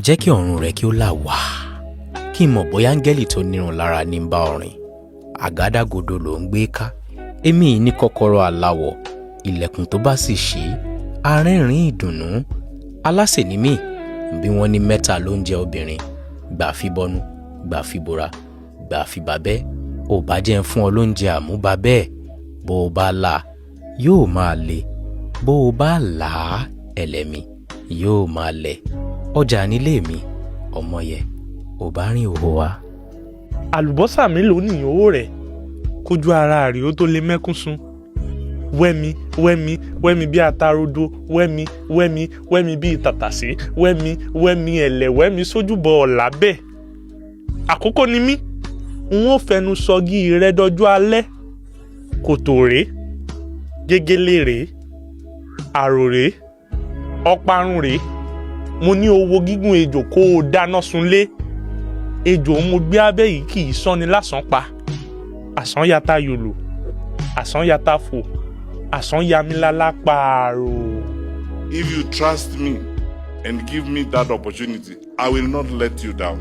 jẹ́ kí ọ̀run rẹ kí ó là wá kí n mọ̀ bóyá áńgẹ́lì tó nírun lára ní ń bá ọ rìn. Àgádágodo ló ń gbé ká, èmi yìí ní kọ́kọ́rọ́ aláwọ̀, ilẹ̀kùn tó bá sì ṣí arẹ́rìn ìdùnnú. Alásè ni mí, bí wọ́n ní mẹ́ta ló ń jẹ obìnrin, gbà fi bọnu, gbà fi bora, gbà fi bàbẹ́. ò bá jẹ́ ń fún ọ lóúnjẹ àmúba bẹ́ẹ̀, bó o bá là yóò máa le, bó o bá là á ẹlẹ́mi yóò máa lẹ̀. Ọjà nílé mi, ọmọ yẹ ò bá rìn òhò wa. Àlùbọ́sà mélòó nìyẹn owó rẹ̀ kójú ara rẹ̀ ó tó lè mẹ́kún sun. Wẹ́mi wẹ́mi wẹ́mi bí atarodo, wẹ́mi wẹ́mi wẹ́mi bí tàtàsé, wẹ́mi wẹ́mi ẹ̀lẹ̀ wẹ́mi sójúbọ ọ̀la bẹ́ẹ̀. Àkókò ni mí, n ó fẹnu sọgí rẹ dọjú alẹ́. Kòtò rèé, gégélé rèé, àrò rèé, ọparun rèé. Mo ní owó gígùn ejò kó o dáná sunlé. Ejò mo gbé abẹ́ yìí kì í sánni lásán pa. Àsán yata yòlò, àsán yata fò, àsán yamilala pààrọ̀. If you trust me and give me that opportunity, I will not let you down.